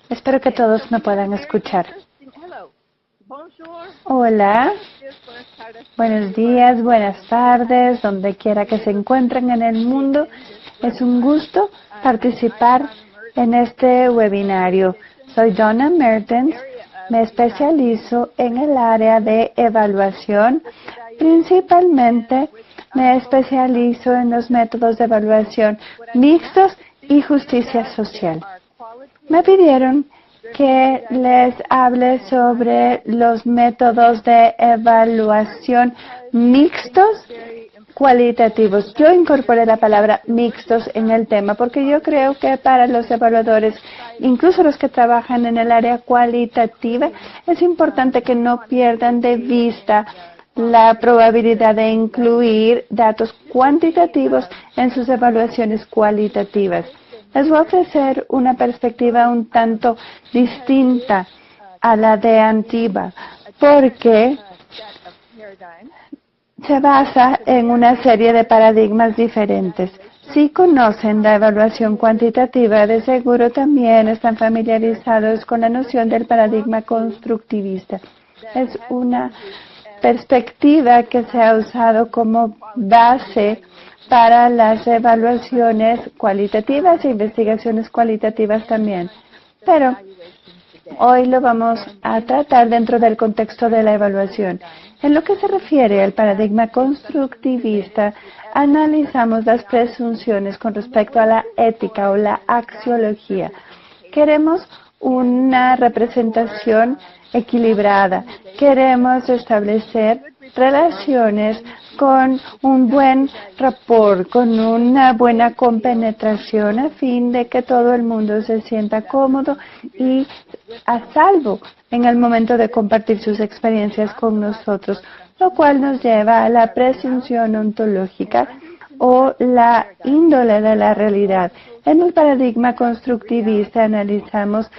Espero que todos me puedan escuchar. Hola, buenos días, buenas tardes, donde quiera que se encuentren en el mundo. Es un gusto participar en este webinario. Soy Donna Mertens, me especializo en el área de evaluación. Principalmente me especializo en los métodos de evaluación mixtos y justicia social. Me pidieron que les hable sobre los métodos de evaluación mixtos cualitativos. Yo incorporé la palabra mixtos en el tema porque yo creo que para los evaluadores, incluso los que trabajan en el área cualitativa, es importante que no pierdan de vista la probabilidad de incluir datos cuantitativos en sus evaluaciones cualitativas. Les voy a ofrecer una perspectiva un tanto distinta a la de Antiba, porque se basa en una serie de paradigmas diferentes. Si conocen la evaluación cuantitativa, de seguro también están familiarizados con la noción del paradigma constructivista. Es una perspectiva que se ha usado como base para las evaluaciones cualitativas e investigaciones cualitativas también. Pero hoy lo vamos a tratar dentro del contexto de la evaluación. En lo que se refiere al paradigma constructivista, analizamos las presunciones con respecto a la ética o la axiología. Queremos una representación equilibrada. Queremos establecer relaciones con un buen rapport, con una buena compenetración a fin de que todo el mundo se sienta cómodo y a salvo en el momento de compartir sus experiencias con nosotros, lo cual nos lleva a la presunción ontológica o la índole de la realidad. En el paradigma constructivista analizamos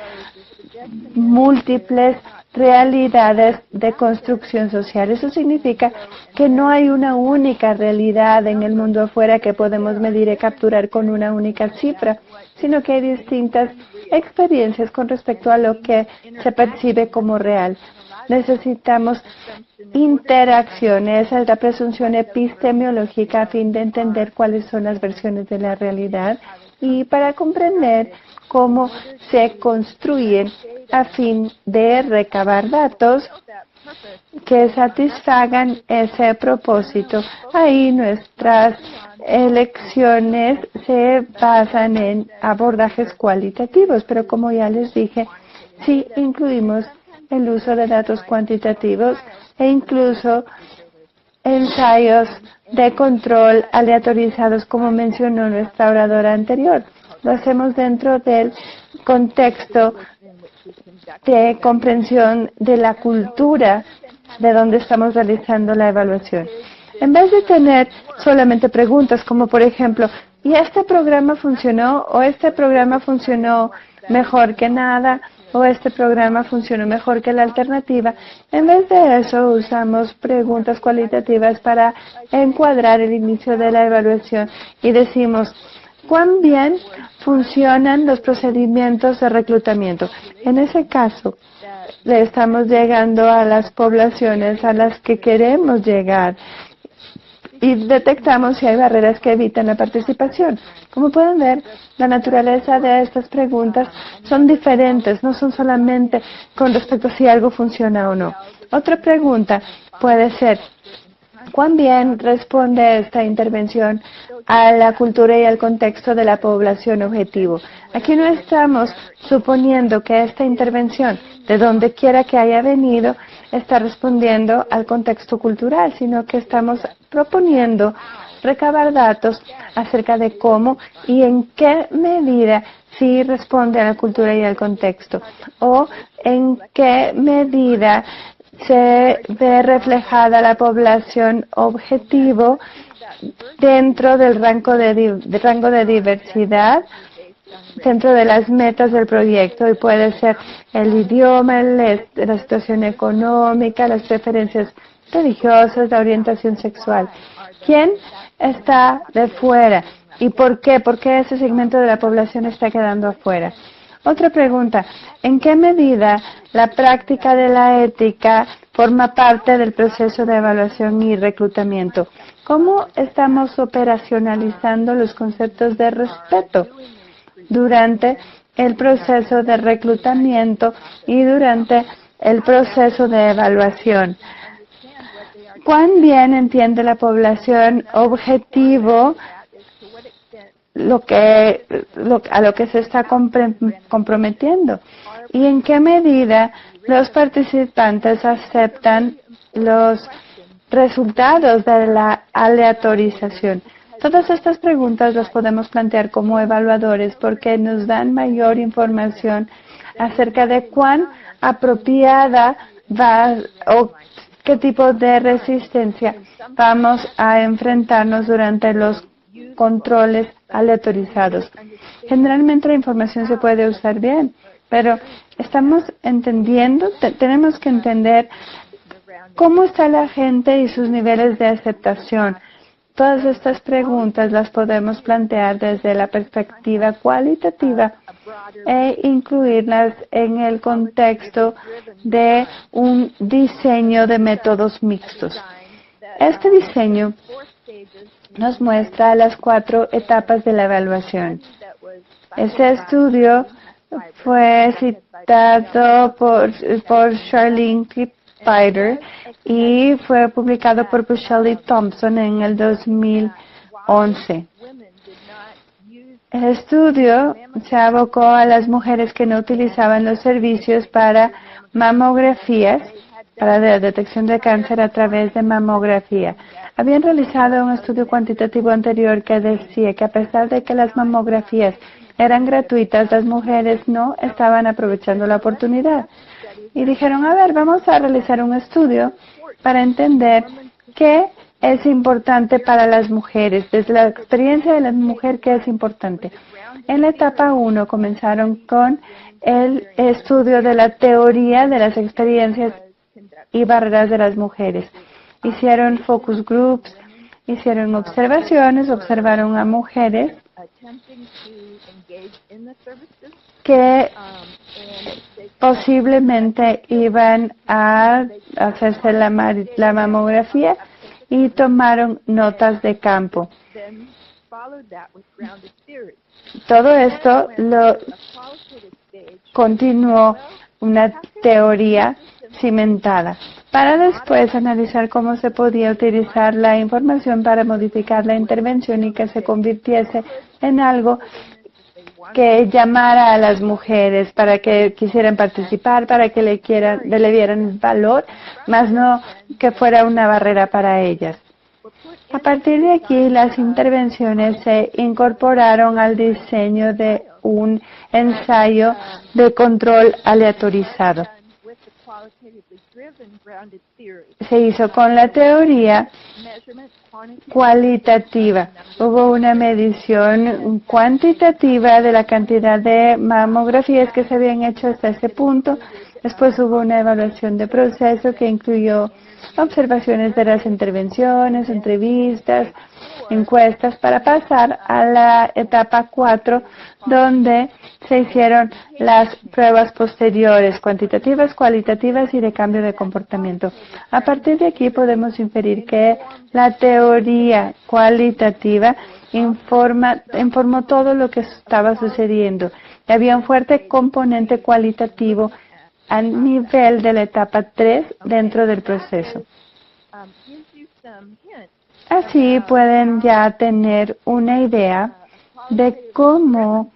múltiples realidades de construcción social. Eso significa que no hay una única realidad en el mundo afuera que podemos medir y capturar con una única cifra, sino que hay distintas experiencias con respecto a lo que se percibe como real. Necesitamos interacciones, la presunción epistemológica a fin de entender cuáles son las versiones de la realidad y para comprender cómo se construyen a fin de recabar datos que satisfagan ese propósito. Ahí nuestras elecciones se basan en abordajes cualitativos, pero como ya les dije, sí incluimos el uso de datos cuantitativos e incluso ensayos de control aleatorizados, como mencionó nuestra oradora anterior. Lo hacemos dentro del contexto de comprensión de la cultura de donde estamos realizando la evaluación. En vez de tener solamente preguntas como, por ejemplo, ¿y este programa funcionó? ¿O este programa funcionó mejor que nada? ¿O este programa funcionó mejor que la alternativa? En vez de eso, usamos preguntas cualitativas para encuadrar el inicio de la evaluación y decimos, ¿cuán bien funcionan los procedimientos de reclutamiento? En ese caso, le estamos llegando a las poblaciones a las que queremos llegar y detectamos si hay barreras que evitan la participación. Como pueden ver, la naturaleza de estas preguntas son diferentes, no son solamente con respecto a si algo funciona o no. Otra pregunta puede ser, ¿cuán bien responde esta intervención a la cultura y al contexto de la población objetivo? Aquí no estamos suponiendo que esta intervención, de donde quiera que haya venido, está respondiendo al contexto cultural, sino que estamos proponiendo recabar datos acerca de cómo y en qué medida sí responde a la cultura y al contexto, o en qué medida se ve reflejada la población objetivo dentro del rango de diversidad dentro de las metas del proyecto, y puede ser el idioma, la situación económica, las preferencias religiosas, la orientación sexual. ¿Quién está de fuera? ¿Y por qué? ¿Por qué ese segmento de la población está quedando afuera? Otra pregunta, ¿en qué medida la práctica de la ética forma parte del proceso de evaluación y reclutamiento? ¿Cómo estamos operacionalizando los conceptos de respeto durante el proceso de reclutamiento y durante el proceso de evaluación? ¿Cuán bien entiende la población objetivo a lo que se está comprometiendo? ¿Y en qué medida los participantes aceptan los resultados de la aleatorización? Todas estas preguntas las podemos plantear como evaluadores porque nos dan mayor información acerca de cuán apropiada va o qué tipo de resistencia vamos a enfrentarnos durante los controles aleatorizados. Generalmente la información se puede usar bien, pero estamos entendiendo, tenemos que entender cómo está la gente y sus niveles de aceptación. Todas estas preguntas las podemos plantear desde la perspectiva cualitativa e incluirlas en el contexto de un diseño de métodos mixtos. Este diseño nos muestra las 4 etapas de la evaluación. Este estudio fue citado por Charlene Spider y fue publicado por Bushell y Thompson en el 2011. El estudio se abocó a las mujeres que no utilizaban los servicios para mamografías, para la detección de cáncer a través de mamografía. Habían realizado un estudio cuantitativo anterior que decía que a pesar de que las mamografías eran gratuitas, las mujeres no estaban aprovechando la oportunidad. Y dijeron, a ver, vamos a realizar un estudio para entender qué es importante para las mujeres, desde la experiencia de la mujer, qué es importante. En la etapa 1 comenzaron con el estudio de la teoría de las experiencias y barreras de las mujeres. Hicieron focus groups, hicieron observaciones, observaron a mujeres que posiblemente iban a hacerse la mamografía y tomaron notas de campo. Todo esto lo continuó una teoría cimentada, para después analizar cómo se podía utilizar la información para modificar la intervención y que se convirtiese en algo que llamara a las mujeres para que quisieran participar, para que le dieran valor, más no que fuera una barrera para ellas. A partir de aquí, las intervenciones se incorporaron al diseño de un ensayo de control aleatorizado. Se hizo con la teoría cualitativa. Hubo una medición cuantitativa de la cantidad de mamografías que se habían hecho hasta ese punto. Después hubo una evaluación de proceso que incluyó observaciones de las intervenciones, entrevistas, encuestas, para pasar a la etapa 4, donde se hicieron las pruebas posteriores, cuantitativas, cualitativas y de cambio de comportamiento. A partir de aquí podemos inferir que la teoría cualitativa informó todo lo que estaba sucediendo. Y había un fuerte componente cualitativo a nivel de la etapa 3 dentro del proceso. Así pueden ya tener una idea de cómo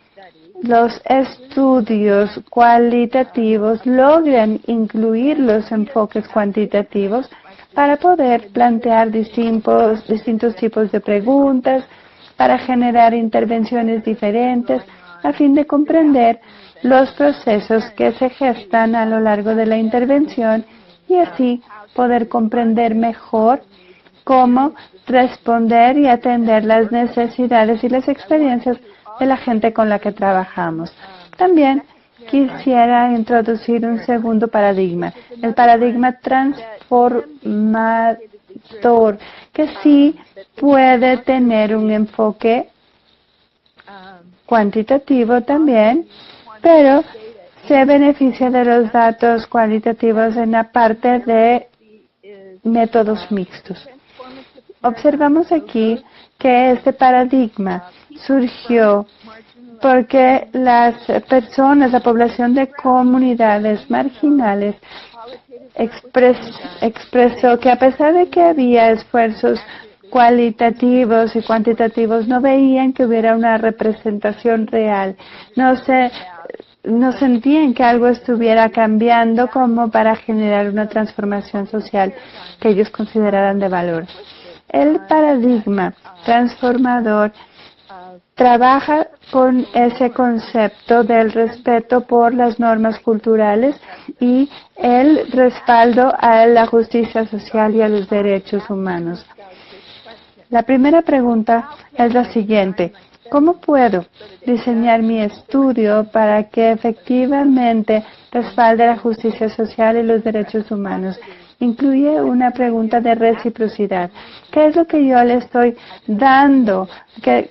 los estudios cualitativos logran incluir los enfoques cuantitativos para poder plantear distintos tipos de preguntas, para generar intervenciones diferentes, a fin de comprender los procesos que se gestan a lo largo de la intervención y así poder comprender mejor cómo responder y atender las necesidades y las experiencias de la gente con la que trabajamos. También quisiera introducir un segundo paradigma, el paradigma transformador, que sí puede tener un enfoque cuantitativo también, pero se beneficia de los datos cualitativos en la parte de métodos mixtos. Observamos aquí que este paradigma surgió porque las personas, la población de comunidades marginales expresó que a pesar de que había esfuerzos cualitativos y cuantitativos, no veían que hubiera una representación real. No sentían que algo estuviera cambiando como para generar una transformación social que ellos consideraran de valor. El paradigma transformador trabaja con ese concepto del respeto por las normas culturales y el respaldo a la justicia social y a los derechos humanos. La primera pregunta es la siguiente: ¿cómo puedo diseñar mi estudio para que efectivamente respalde la justicia social y los derechos humanos? Incluye una pregunta de reciprocidad. ¿Qué es lo que yo le estoy dando?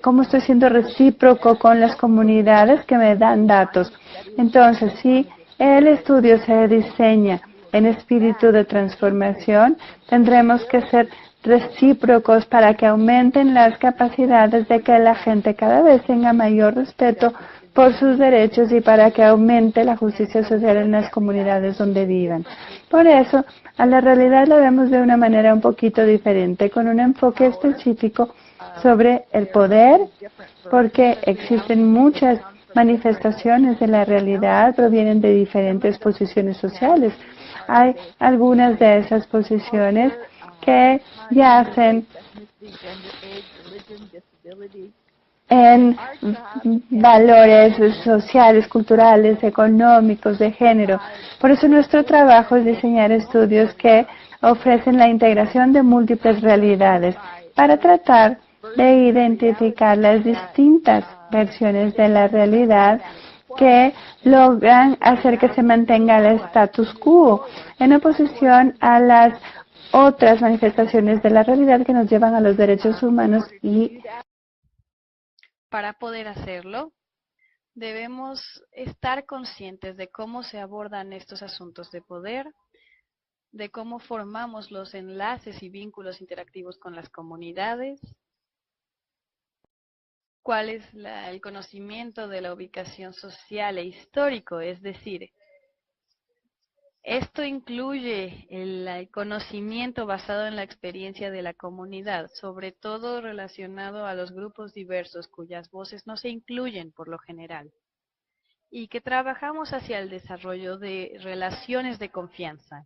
¿Cómo estoy siendo recíproco con las comunidades que me dan datos? Entonces, si el estudio se diseña en espíritu de transformación, tendremos que ser recíprocos para que aumenten las capacidades de que la gente cada vez tenga mayor respeto por sus derechos y para que aumente la justicia social en las comunidades donde vivan. Por eso, a la realidad la vemos de una manera un poquito diferente, con un enfoque específico sobre el poder, porque existen muchas manifestaciones de la realidad, provienen de diferentes posiciones sociales. Hay algunas de esas posiciones que yacen en valores sociales, culturales, económicos, de género. Por eso nuestro trabajo es diseñar estudios que ofrecen la integración de múltiples realidades para tratar de identificar las distintas versiones de la realidad que logran hacer que se mantenga el status quo en oposición a las otras manifestaciones de la realidad que nos llevan a los derechos humanos. Y para poder hacerlo, debemos estar conscientes de cómo se abordan estos asuntos de poder, de cómo formamos los enlaces y vínculos interactivos con las comunidades, cuál es el conocimiento de la ubicación social e histórico, es decir, esto incluye el conocimiento basado en la experiencia de la comunidad, sobre todo relacionado a los grupos diversos cuyas voces no se incluyen por lo general, y que trabajamos hacia el desarrollo de relaciones de confianza.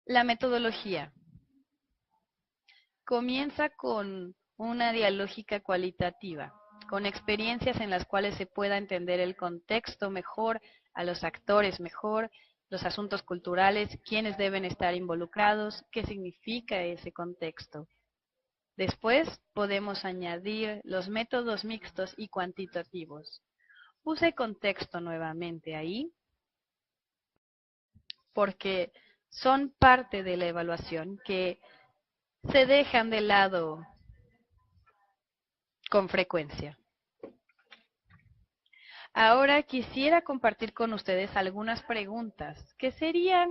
La metodología comienza con una dialógica cualitativa, con experiencias en las cuales se pueda entender el contexto mejor, a los actores mejor, los asuntos culturales, quiénes deben estar involucrados, qué significa ese contexto. Después podemos añadir los métodos mixtos y cuantitativos. Puse contexto nuevamente ahí porque son parte de la evaluación que se dejan de lado con frecuencia. Ahora quisiera compartir con ustedes algunas preguntas que serían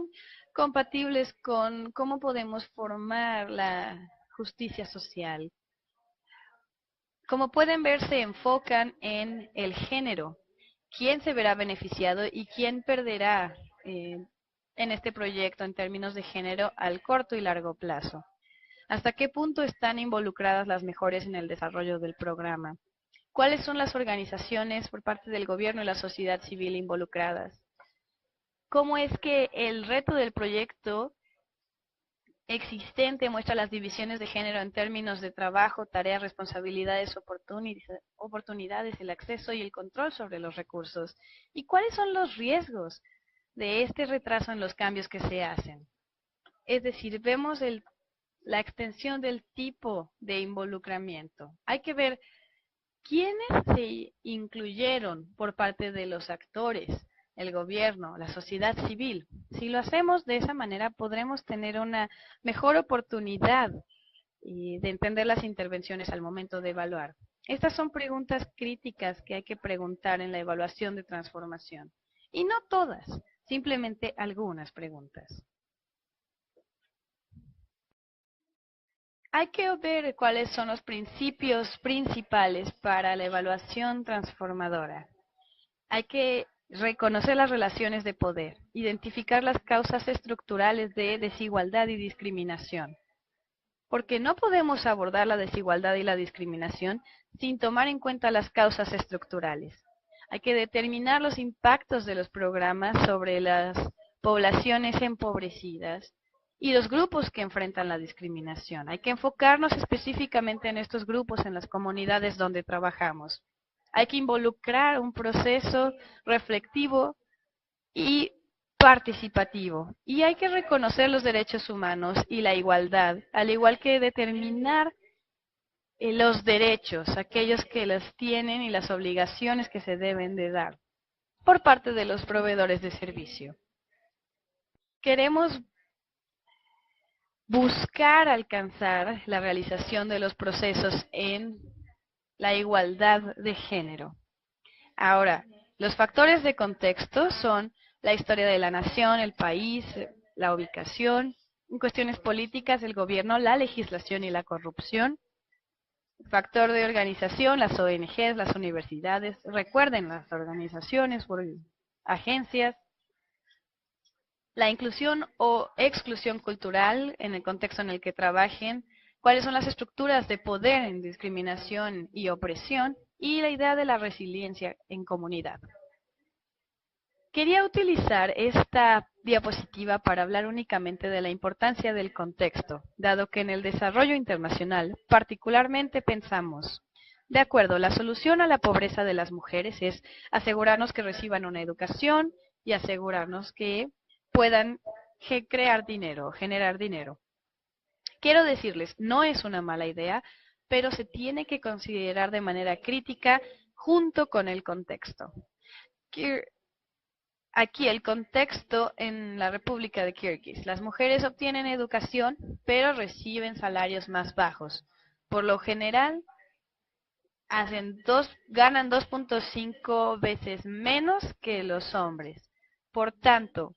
compatibles con cómo podemos formar la justicia social. Como pueden ver, se enfocan en el género, quién se verá beneficiado y quién perderá en este proyecto en términos de género al corto y largo plazo. ¿Hasta qué punto están involucradas las mejores en el desarrollo del programa? ¿Cuáles son las organizaciones por parte del gobierno y la sociedad civil involucradas? ¿Cómo es que el reto del proyecto existente muestra las divisiones de género en términos de trabajo, tareas, responsabilidades, oportunidades, el acceso y el control sobre los recursos? ¿Y cuáles son los riesgos de este retraso en los cambios que se hacen? Es decir, vemos la extensión del tipo de involucramiento. Hay que ver ¿quiénes se incluyeron por parte de los actores, el gobierno, la sociedad civil? Si lo hacemos de esa manera, podremos tener una mejor oportunidad de entender las intervenciones al momento de evaluar. Estas son preguntas críticas que hay que preguntar en la evaluación de transformación. Y no todas, simplemente algunas preguntas. Hay que ver cuáles son los principios principales para la evaluación transformadora. Hay que reconocer las relaciones de poder, identificar las causas estructurales de desigualdad y discriminación. Porque no podemos abordar la desigualdad y la discriminación sin tomar en cuenta las causas estructurales. Hay que determinar los impactos de los programas sobre las poblaciones empobrecidas y los grupos que enfrentan la discriminación. Hay que enfocarnos específicamente en estos grupos en las comunidades donde trabajamos. Hay que involucrar un proceso reflexivo y participativo. Y hay que reconocer los derechos humanos y la igualdad, al igual que determinar los derechos, aquellos que los tienen y las obligaciones que se deben de dar por parte de los proveedores de servicio. Queremos buscar alcanzar la realización de los procesos en la igualdad de género. Ahora, los factores de contexto son la historia de la nación, el país, la ubicación, en cuestiones políticas, el gobierno, la legislación y la corrupción. Factor de organización, las ONGs, las universidades, recuerden las organizaciones o agencias. La inclusión o exclusión cultural en el contexto en el que trabajen, cuáles son las estructuras de poder en discriminación y opresión, y la idea de la resiliencia en comunidad. Quería utilizar esta diapositiva para hablar únicamente de la importancia del contexto, dado que en el desarrollo internacional particularmente pensamos, de acuerdo, la solución a la pobreza de las mujeres es asegurarnos que reciban una educación y asegurarnos que puedan crear dinero, generar dinero. Quiero decirles, no es una mala idea, pero se tiene que considerar de manera crítica junto con el contexto. Aquí el contexto en la República de Kirguistán. Las mujeres obtienen educación, pero reciben salarios más bajos. Por lo general, ganan 2.5 veces menos que los hombres. Por tanto,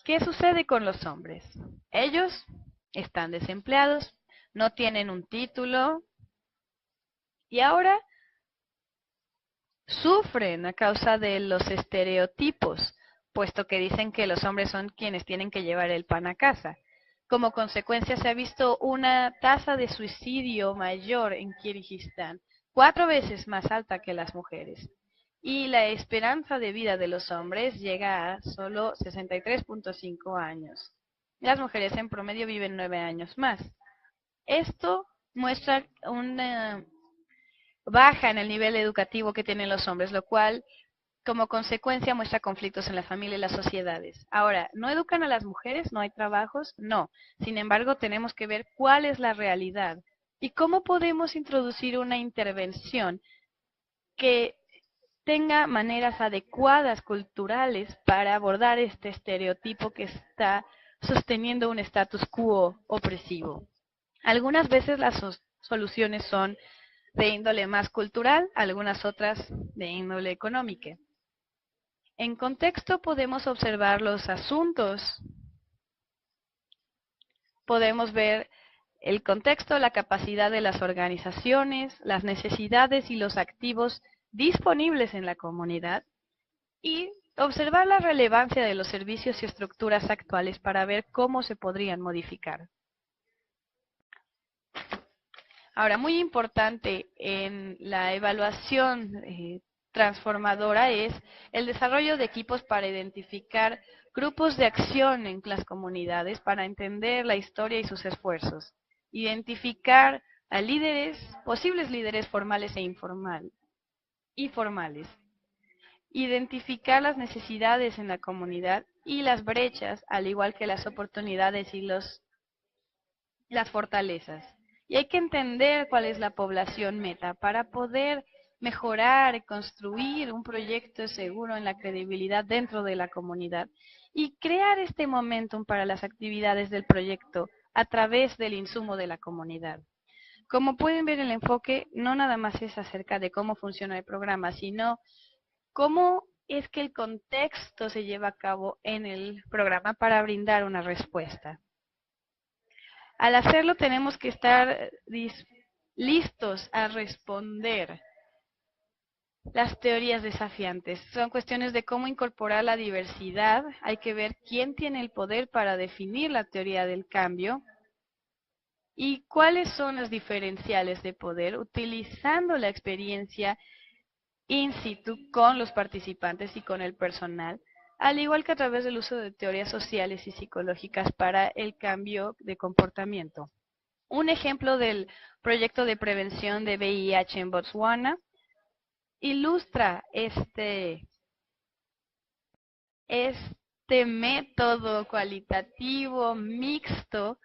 ¿qué sucede con los hombres? Ellos están desempleados, no tienen un título y ahora sufren a causa de los estereotipos, puesto que dicen que los hombres son quienes tienen que llevar el pan a casa. Como consecuencia se ha visto una tasa de suicidio mayor en Kirguistán, 4 veces más alta que las mujeres. Y la esperanza de vida de los hombres llega a solo 63.5 años. Las mujeres en promedio viven 9 años más. Esto muestra una baja en el nivel educativo que tienen los hombres, lo cual como consecuencia muestra conflictos en la familia y las sociedades. Ahora, ¿no educan a las mujeres? ¿No hay trabajos? No. Sin embargo, tenemos que ver cuál es la realidad y cómo podemos introducir una intervención que tenga maneras adecuadas culturales para abordar este estereotipo que está sosteniendo un status quo opresivo. Algunas veces las soluciones son de índole más cultural, algunas otras de índole económica. En contexto podemos observar los asuntos, podemos ver el contexto, la capacidad de las organizaciones, las necesidades y los activos disponibles en la comunidad y observar la relevancia de los servicios y estructuras actuales para ver cómo se podrían modificar. Ahora, muy importante en la evaluación transformadora es el desarrollo de equipos para identificar grupos de acción en las comunidades para entender la historia y sus esfuerzos. Identificar a líderes, posibles líderes formales e informales. Identificar las necesidades en la comunidad y las brechas, al igual que las oportunidades y las fortalezas. Y hay que entender cuál es la población meta para poder mejorar y construir un proyecto seguro en la credibilidad dentro de la comunidad y crear este momentum para las actividades del proyecto a través del insumo de la comunidad. Como pueden ver, el enfoque no nada más es acerca de cómo funciona el programa, sino cómo es que el contexto se lleva a cabo en el programa para brindar una respuesta. Al hacerlo tenemos que estar listos a responder las teorías desafiantes. Son cuestiones de cómo incorporar la diversidad. Hay que ver quién tiene el poder para definir la teoría del cambio y cuáles son las diferenciales de poder utilizando la experiencia in situ con los participantes y con el personal, al igual que a través del uso de teorías sociales y psicológicas para el cambio de comportamiento. Un ejemplo del proyecto de prevención de VIH en Botswana ilustra este método cualitativo mixto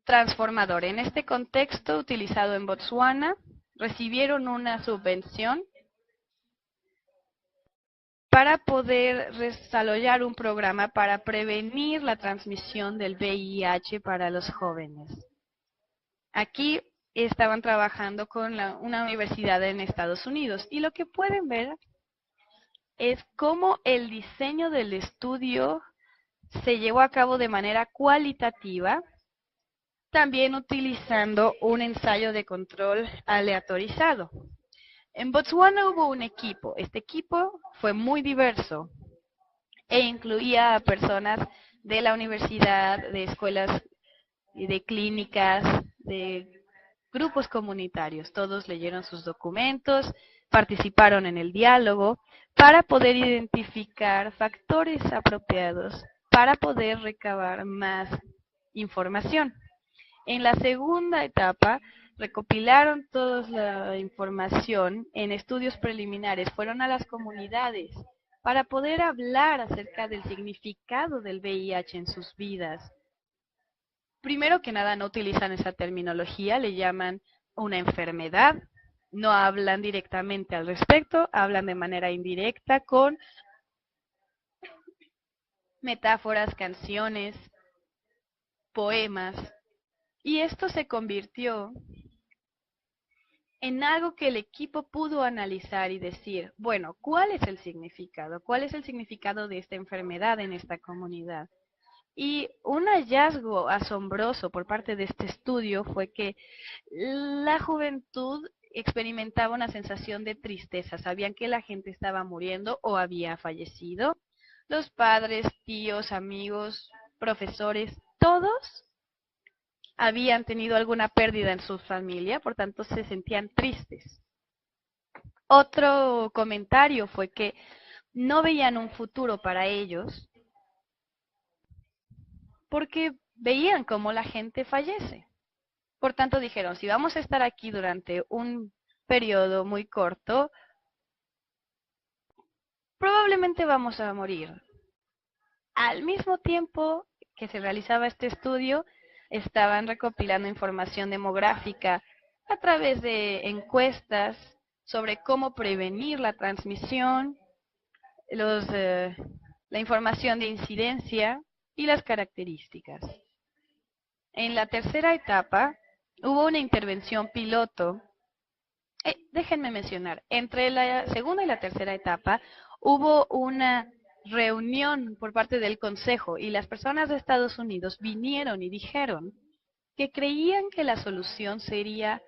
transformador. En este contexto utilizado en Botswana, recibieron una subvención para poder desarrollar un programa para prevenir la transmisión del VIH para los jóvenes. Aquí estaban trabajando con una universidad en Estados Unidos y lo que pueden ver es cómo el diseño del estudio se llevó a cabo de manera cualitativa, también utilizando un ensayo de control aleatorizado. En Botswana hubo un equipo. Este equipo fue muy diverso e incluía a personas de la universidad, de escuelas y de clínicas, de grupos comunitarios. Todos leyeron sus documentos, participaron en el diálogo para poder identificar factores apropiados para poder recabar más información. En la segunda etapa, recopilaron toda la información en estudios preliminares, fueron a las comunidades para poder hablar acerca del significado del VIH en sus vidas. Primero que nada, no utilizan esa terminología, le llaman una enfermedad, no hablan directamente al respecto, hablan de manera indirecta con metáforas, canciones, poemas, y esto se convirtió en algo que el equipo pudo analizar y decir, bueno, ¿cuál es el significado? ¿Cuál es el significado de esta enfermedad en esta comunidad? Y un hallazgo asombroso por parte de este estudio fue que la juventud experimentaba una sensación de tristeza. Sabían que la gente estaba muriendo o había fallecido. Los padres, tíos, amigos, profesores, todos habían tenido alguna pérdida en su familia, por tanto se sentían tristes. Otro comentario fue que no veían un futuro para ellos porque veían cómo la gente fallece. Por tanto dijeron, si vamos a estar aquí durante un periodo muy corto, probablemente vamos a morir. Al mismo tiempo que se realizaba este estudio, estaban recopilando información demográfica a través de encuestas sobre cómo prevenir la transmisión, la información de incidencia y las características. En la tercera etapa hubo una intervención piloto. Déjenme mencionar, entre la segunda y la tercera etapa hubo una reunión por parte del Consejo y las personas de Estados Unidos vinieron y dijeron que creían que la solución sería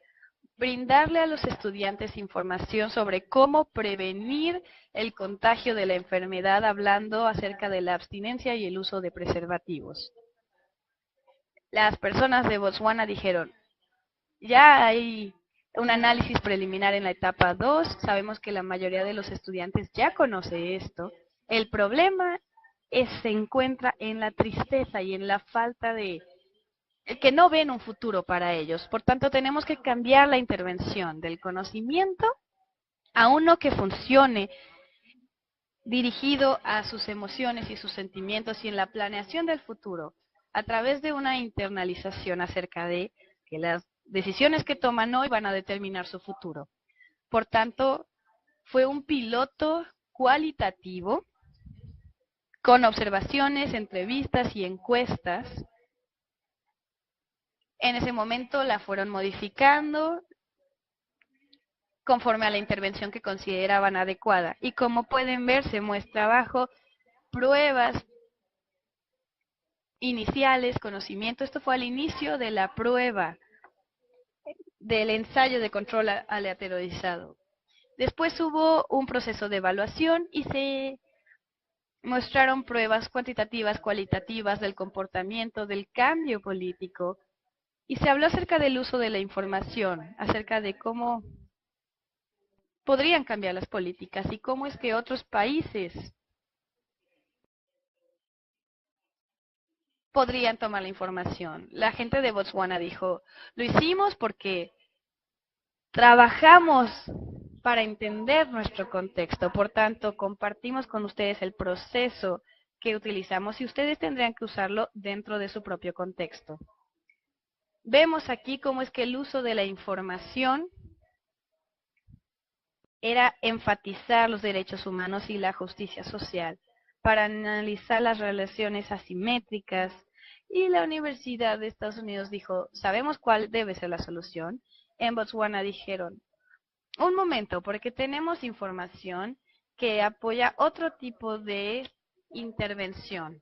brindarle a los estudiantes información sobre cómo prevenir el contagio de la enfermedad, hablando acerca de la abstinencia y el uso de preservativos. Las personas de Botswana dijeron, ya hay un análisis preliminar en la etapa 2, sabemos que la mayoría de los estudiantes ya conoce esto. El problema se encuentra en la tristeza y en la falta de que no ven un futuro para ellos. Por tanto, tenemos que cambiar la intervención del conocimiento a uno que funcione dirigido a sus emociones y sus sentimientos y en la planeación del futuro. a través de una internalización acerca de que las decisiones que toman hoy van a determinar su futuro. Por tanto, fue un piloto cualitativo con observaciones, entrevistas y encuestas. En ese momento la fueron modificando conforme a la intervención que consideraban adecuada. Y como pueden ver, se muestra abajo pruebas iniciales, conocimiento. Esto fue al inicio de la prueba del ensayo de control aleatorizado. Después hubo un proceso de evaluación y se mostraron pruebas cuantitativas, cualitativas del comportamiento, del cambio político. Y se habló acerca del uso de la información, acerca de cómo podrían cambiar las políticas y cómo es que otros países podrían tomar la información. La gente de Botswana dijo, lo hicimos porque trabajamos para entender nuestro contexto, por tanto, compartimos con ustedes el proceso que utilizamos y ustedes tendrían que usarlo dentro de su propio contexto. Vemos aquí cómo es que el uso de la información era enfatizar los derechos humanos y la justicia social para analizar las relaciones asimétricas, y la Universidad de Estados Unidos dijo, sabemos cuál debe ser la solución. En Botswana dijeron, un momento, porque tenemos información que apoya otro tipo de intervención.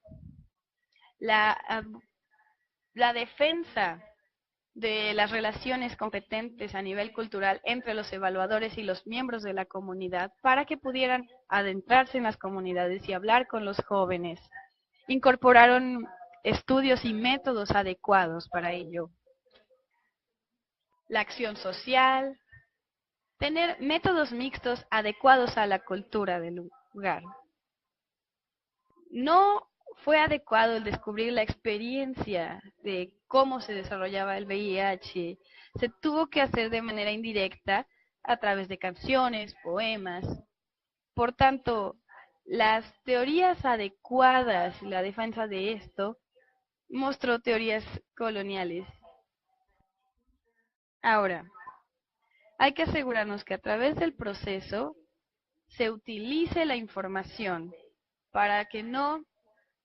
La defensa de las relaciones competentes a nivel cultural entre los evaluadores y los miembros de la comunidad para que pudieran adentrarse en las comunidades y hablar con los jóvenes. Incorporaron estudios y métodos adecuados para ello. La acción social, tener métodos mixtos adecuados a la cultura del lugar. No fue adecuado el descubrir la experiencia de cómo se desarrollaba el VIH. Se tuvo que hacer de manera indirecta a través de canciones, poemas. Por tanto, las teorías adecuadas y la defensa de esto mostró teorías coloniales. Ahora, hay que asegurarnos que a través del proceso se utilice la información para que no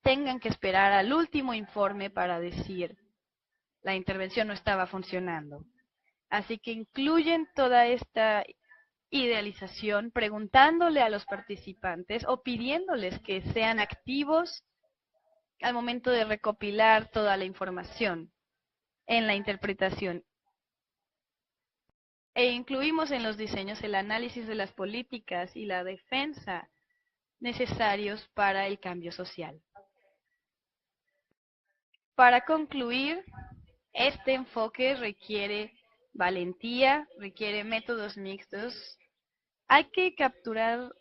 tengan que esperar al último informe para decir la intervención no estaba funcionando. Así que incluyen toda esta idealización preguntándole a los participantes o pidiéndoles que sean activos al momento de recopilar toda la información en la interpretación. E incluimos en los diseños el análisis de las políticas y la defensa necesarios para el cambio social. Para concluir, este enfoque requiere valentía, requiere métodos mixtos. Hay que capturar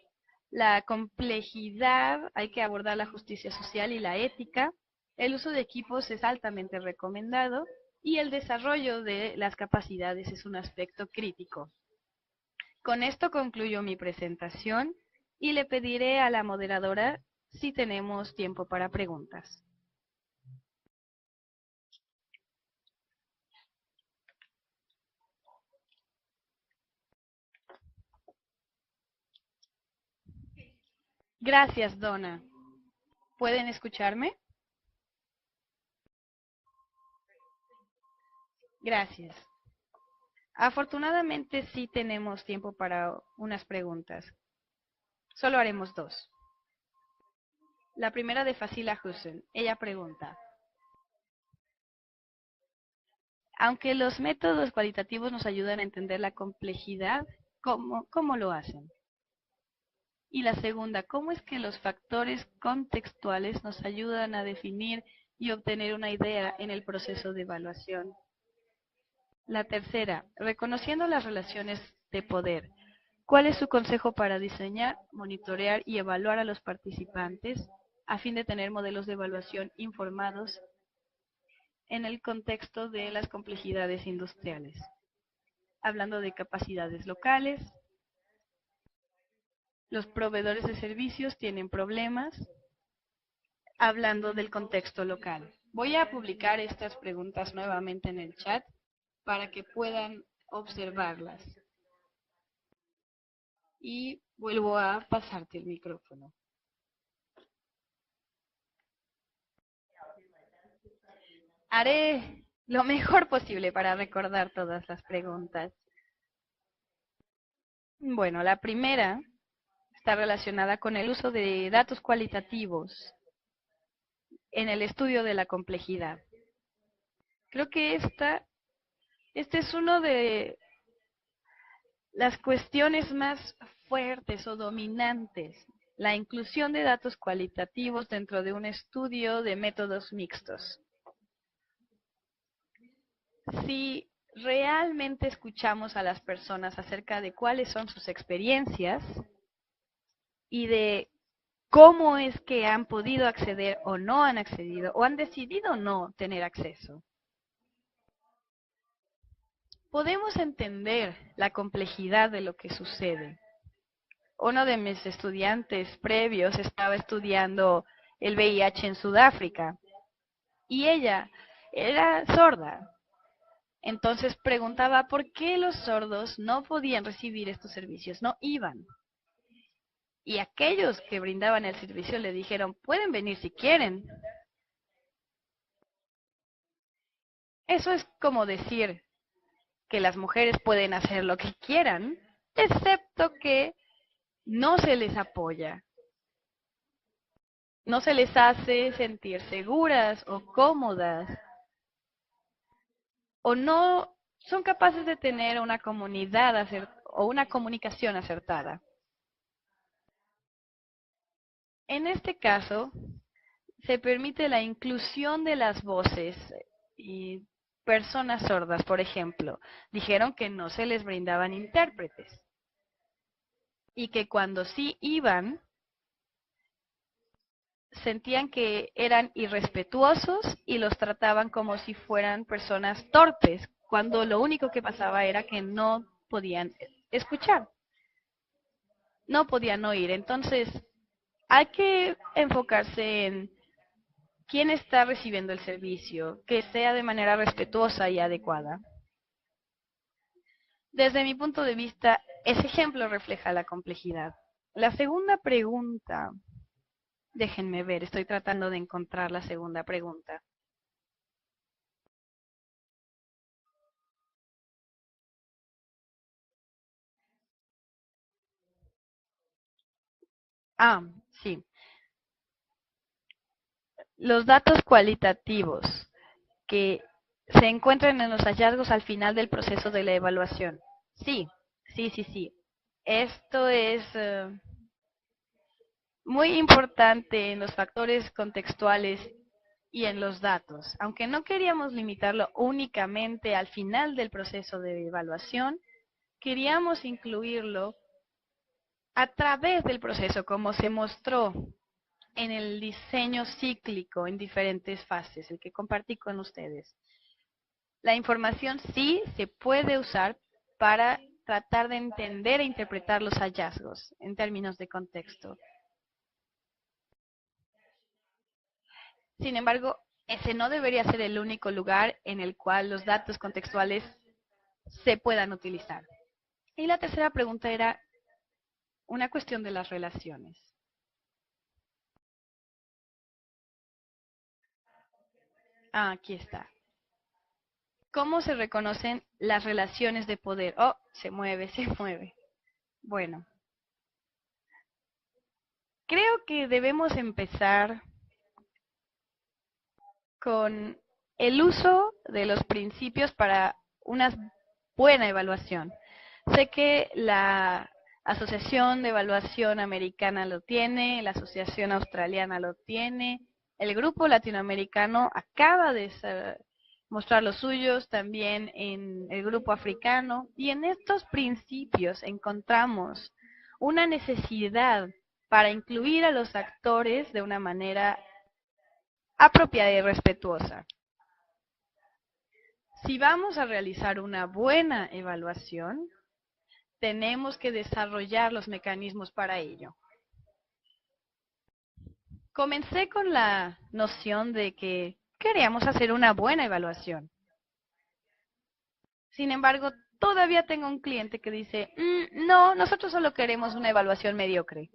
la complejidad, hay que abordar la justicia social y la ética. El uso de equipos es altamente recomendado y el desarrollo de las capacidades es un aspecto crítico. Con esto concluyo mi presentación y le pediré a la moderadora si tenemos tiempo para preguntas. Gracias, Donna. ¿Pueden escucharme? Gracias. Afortunadamente sí tenemos tiempo para unas preguntas. Solo haremos dos. La primera de Fasila Hussein. Ella pregunta, aunque los métodos cualitativos nos ayudan a entender la complejidad, ¿cómo lo hacen? Y la segunda, ¿cómo es que los factores contextuales nos ayudan a definir y obtener una idea en el proceso de evaluación? La tercera, reconociendo las relaciones de poder, ¿cuál es su consejo para diseñar, monitorear y evaluar a los participantes a fin de tener modelos de evaluación informados en el contexto de las complejidades industriales? Hablando de capacidades locales, los proveedores de servicios tienen problemas, hablando del contexto local. Voy a publicar estas preguntas nuevamente en el chat para que puedan observarlas. Y vuelvo a pasarte el micrófono. Haré lo mejor posible para recordar todas las preguntas. Bueno, la primera está relacionada con el uso de datos cualitativos en el estudio de la complejidad. Creo que este es uno de las cuestiones más fuertes o dominantes, la inclusión de datos cualitativos dentro de un estudio de métodos mixtos. Si realmente escuchamos a las personas acerca de cuáles son sus experiencias y de cómo es que han podido acceder o no han accedido o han decidido no tener acceso, podemos entender la complejidad de lo que sucede. Uno de mis estudiantes previos estaba estudiando el VIH en Sudáfrica y ella era sorda. Entonces preguntaba por qué los sordos no podían recibir estos servicios, no iban. Y aquellos que brindaban el servicio le dijeron, pueden venir si quieren. Eso es como decir que las mujeres pueden hacer lo que quieran, excepto que no se les apoya. No se les hace sentir seguras o cómodas. O no son capaces de tener una comunidad o una comunicación acertada. En este caso, se permite la inclusión de las voces y personas sordas, por ejemplo, dijeron que no se les brindaban intérpretes y que cuando sí iban, sentían que eran irrespetuosos y los trataban como si fueran personas torpes, cuando lo único que pasaba era que no podían escuchar, no podían oír. Entonces, hay que enfocarse en quién está recibiendo el servicio, que sea de manera respetuosa y adecuada. Desde mi punto de vista, ese ejemplo refleja la complejidad. La segunda pregunta, déjenme ver, estoy tratando de encontrar la segunda pregunta. Ah, sí. Los datos cualitativos que se encuentran en los hallazgos al final del proceso de la evaluación. Sí, sí. Esto es muy importante en los factores contextuales y en los datos. Aunque no queríamos limitarlo únicamente al final del proceso de evaluación, queríamos incluirlo a través del proceso, como se mostró en el diseño cíclico en diferentes fases, el que compartí con ustedes. La información sí se puede usar para tratar de entender e interpretar los hallazgos en términos de contexto. Sin embargo, ese no debería ser el único lugar en el cual los datos contextuales se puedan utilizar. Y la tercera pregunta era una cuestión de las relaciones. Ah, aquí está. ¿Cómo se reconocen las relaciones de poder? Oh, se mueve, se mueve. Bueno, creo que debemos empezar con el uso de los principios para una buena evaluación. Sé que la Asociación de Evaluación Americana lo tiene, la Asociación Australiana lo tiene, el Grupo Latinoamericano acaba de mostrar los suyos, también en el Grupo Africano, y en estos principios encontramos una necesidad para incluir a los actores de una manera apropiada y respetuosa. Si vamos a realizar una buena evaluación, tenemos que desarrollar los mecanismos para ello. Comencé con la noción de que queríamos hacer una buena evaluación. Sin embargo, todavía tengo un cliente que dice, no, nosotros solo queremos una evaluación mediocre.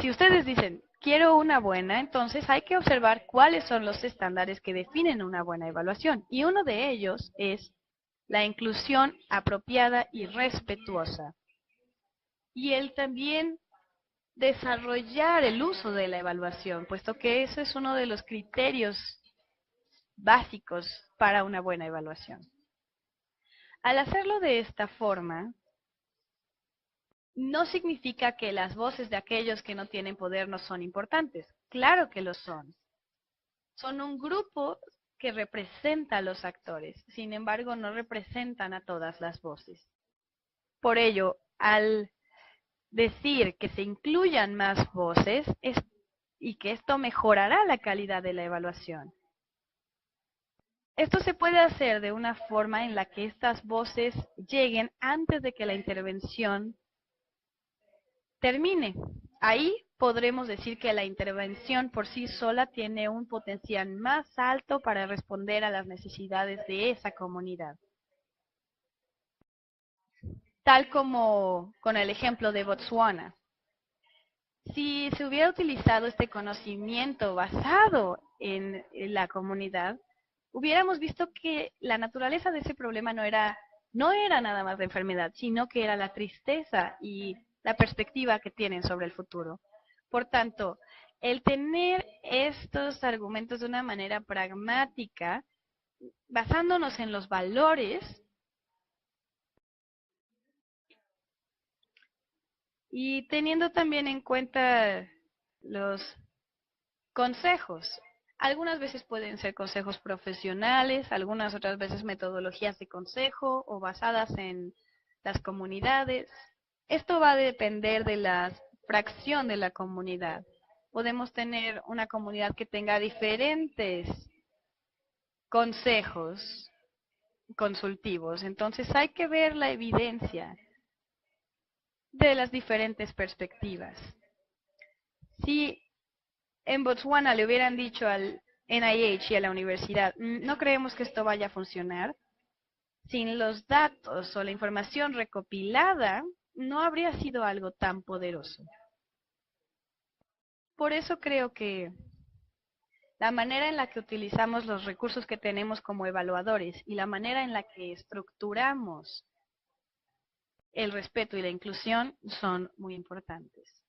Si ustedes dicen, quiero una buena, entonces hay que observar cuáles son los estándares que definen una buena evaluación. Y uno de ellos es la inclusión apropiada y respetuosa. Y el también desarrollar el uso de la evaluación, puesto que eso es uno de los criterios básicos para una buena evaluación. Al hacerlo de esta forma, no significa que las voces de aquellos que no tienen poder no son importantes. Claro que lo son. Son un grupo que representa a los actores. Sin embargo, no representan a todas las voces. Por ello, al decir que se incluyan más voces y que esto mejorará la calidad de la evaluación. Esto se puede hacer de una forma en la que estas voces lleguen antes de que la intervención termine. Ahí podremos decir que la intervención por sí sola tiene un potencial más alto para responder a las necesidades de esa comunidad. Tal como con el ejemplo de Botswana. Si se hubiera utilizado este conocimiento basado en la comunidad, hubiéramos visto que la naturaleza de ese problema no era nada más la enfermedad, sino que era la tristeza y la perspectiva que tienen sobre el futuro. Por tanto, el tener estos argumentos de una manera pragmática, basándonos en los valores y teniendo también en cuenta los consejos. Algunas veces pueden ser consejos profesionales, algunas otras veces metodologías de consejo o basadas en las comunidades. Esto va a depender de la fracción de la comunidad. Podemos tener una comunidad que tenga diferentes consejos consultivos. Entonces hay que ver la evidencia de las diferentes perspectivas. Si en Botswana le hubieran dicho al NIH y a la universidad, no creemos que esto vaya a funcionar, sin los datos o la información recopilada, no habría sido algo tan poderoso. Por eso creo que la manera en la que utilizamos los recursos que tenemos como evaluadores y la manera en la que estructuramos el respeto y la inclusión son muy importantes.